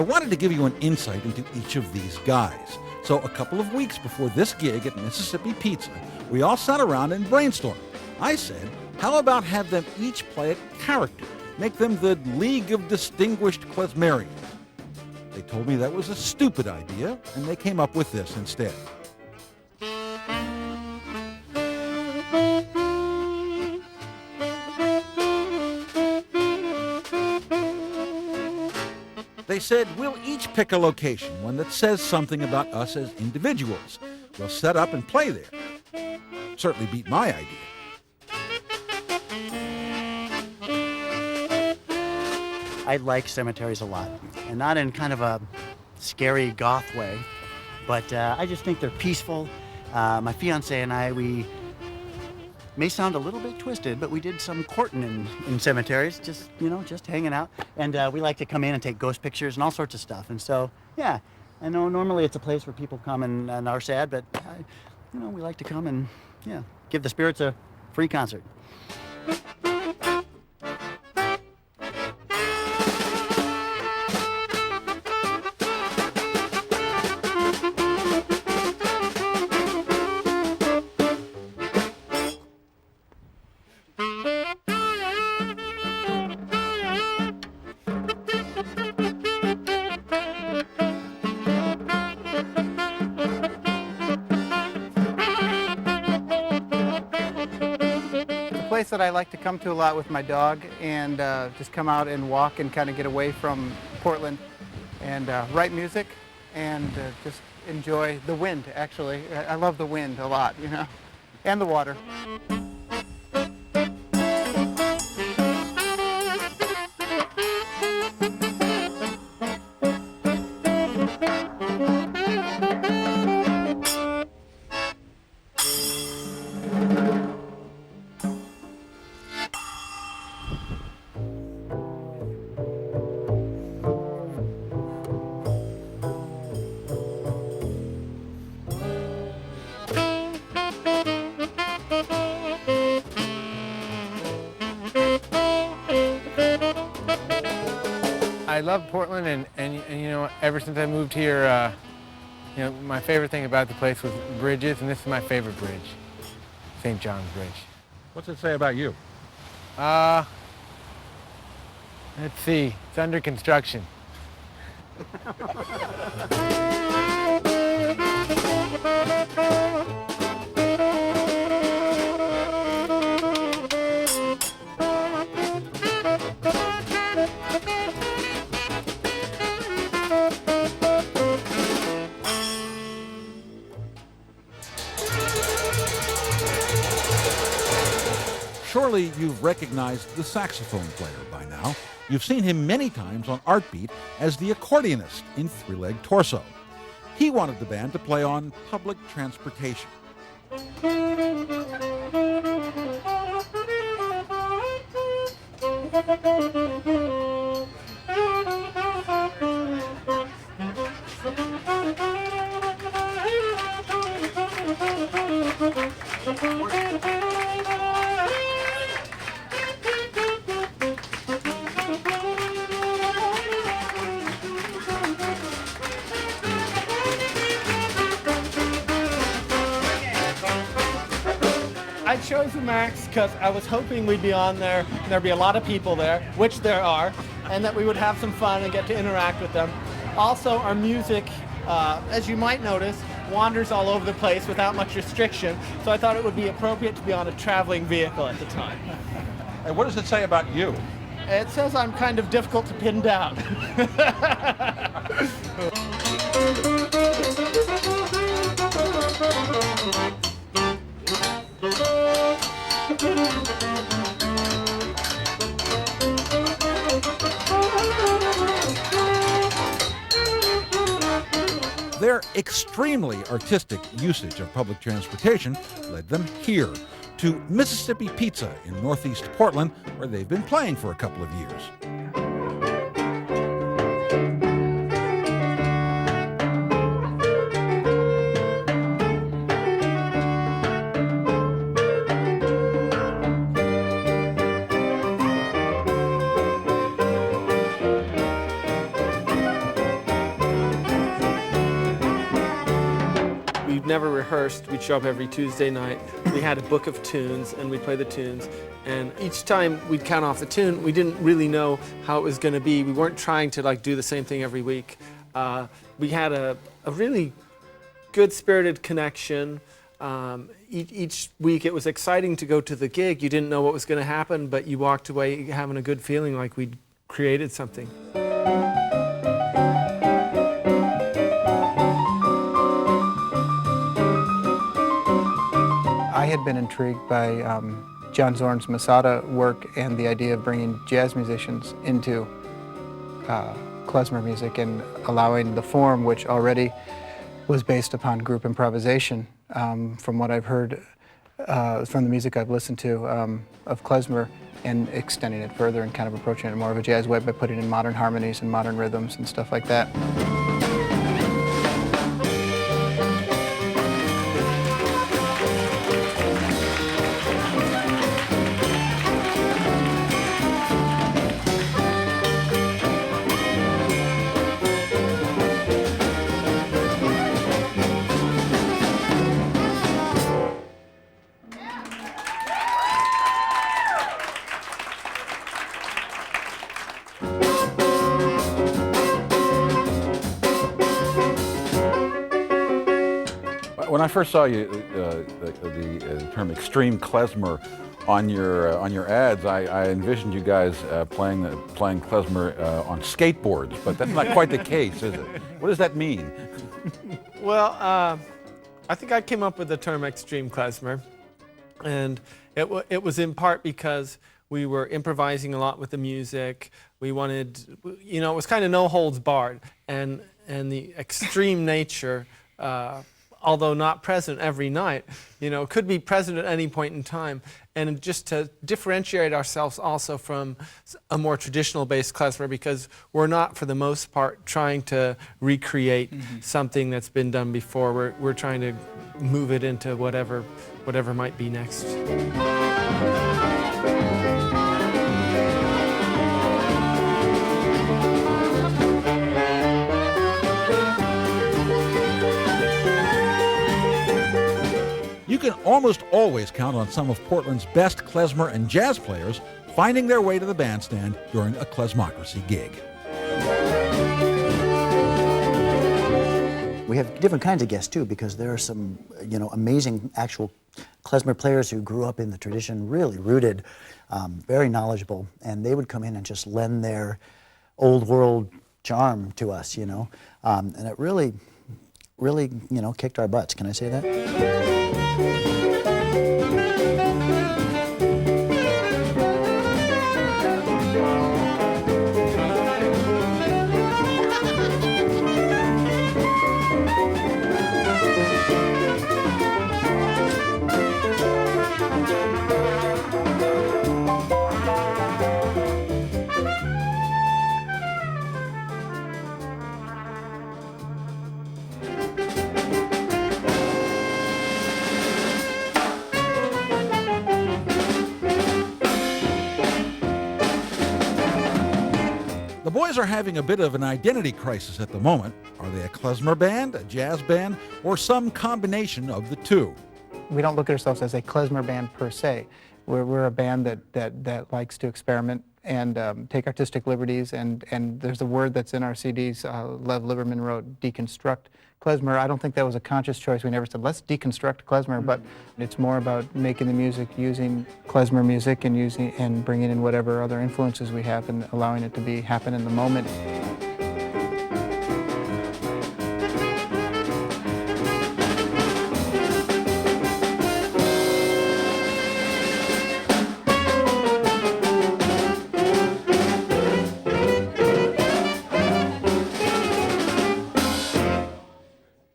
wanted to give you an insight into each of these guys. So a couple of weeks before this gig at Mississippi Pizza, we all sat around and brainstormed. I said, how about have them each play a character? Make them the League of Distinguished Klezmerians. They told me that was a stupid idea, and they came up with this instead. They said, we'll each pick a location, one that says something about us as individuals. We'll set up and play there. Certainly beat my idea. I like cemeteries a lot, and not in kind of a scary goth way, but I just think they're peaceful. My fiance and I, we may sound a little bit twisted, but we did some courting in cemeteries, just hanging out. And we like to come in and take ghost pictures and all sorts of stuff. And so, yeah, I know normally it's a place where people come and are sad, but, we like to come and, give the spirits a free concert. Place that I like to come to a lot with my dog and just come out and walk and kind of get away from Portland and write music and just enjoy the wind, actually. I love the wind a lot, and the water. I love Portland, and ever since I moved here, my favorite thing about the place was bridges, and this is my favorite bridge, St. John's Bridge. What's it say about you? Let's see, it's under construction. Surely you've recognized the saxophone player by now. You've seen him many times on Art Beat as the accordionist in Three Leg Torso. He wanted the band to play on public transportation. I chose the Max because I was hoping we'd be on there and there'd be a lot of people there, which there are, and that we would have some fun and get to interact with them. Also, our music, as you might notice, wanders all over the place without much restriction, so I thought it would be appropriate to be on a traveling vehicle at the time. And what does it say about you? It says I'm kind of difficult to pin down. Their extremely artistic usage of public transportation led them here, to Mississippi Pizza in northeast Portland, where they've been playing for a couple of years. never rehearsed. We'd show up every Tuesday night. We had a book of tunes, and we'd play the tunes. And each time we'd count off the tune, we didn't really know how it was going to be. We weren't trying to like do the same thing every week. We had a really good-spirited connection. Each week it was exciting to go to the gig. You didn't know what was going to happen, but you walked away having a good feeling like we'd created something. I had been intrigued by John Zorn's Masada work and the idea of bringing jazz musicians into klezmer music and allowing the form, which already was based upon group improvisation, from what I've heard from the music I've listened to of klezmer, and extending it further and kind of approaching it in more of a jazz way by putting in modern harmonies and modern rhythms and stuff like that. When I first saw you, the term extreme klezmer on your ads, I envisioned you guys playing klezmer on skateboards, but that's not quite the case, is it? What does that mean? Well, I think I came up with the term extreme klezmer, and it was in part because we were improvising a lot with the music. We wanted, you know, it was kind of no holds barred, and the extreme nature, although not present every night, you know, could be present at any point in time. And just to differentiate ourselves also from a more traditional based klezmer, because we're not, for the most part, trying to recreate something that's been done before. We're trying to move it into whatever might be next. You can almost always count on some of Portland's best klezmer and jazz players finding their way to the bandstand during a Klezmocracy gig. We have different kinds of guests too, because there are some, you know, amazing actual klezmer players who grew up in the tradition, really rooted, very knowledgeable, and they would come in and just lend their old world charm to us, you know, and it really, you know, kicked our butts. Can I say that? The boys are having a bit of an identity crisis at the moment. Are they a klezmer band, a jazz band, or some combination of the two? We don't look at ourselves as a klezmer band per se. We're a band that likes to experiment and take artistic liberties, and there's a word that's in our CDs, Lev Liberman wrote, deconstruct klezmer. I don't think that was a conscious choice. We never said, let's deconstruct klezmer, but it's more about making the music, using klezmer music and bringing in whatever other influences we have and allowing it to happen in the moment.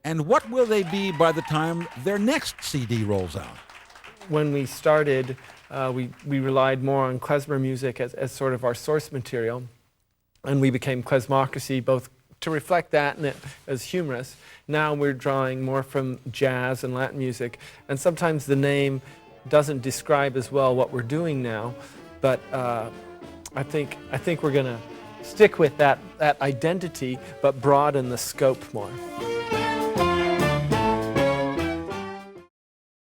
And what will they be by the time their next CD rolls out? When we started, we relied more on klezmer music as sort of our source material, and we became Klezmocracy, both to reflect that and it as humorous. Now we're drawing more from jazz and Latin music, and sometimes the name doesn't describe as well what we're doing now, but I think we're going to stick with that identity, but broaden the scope more.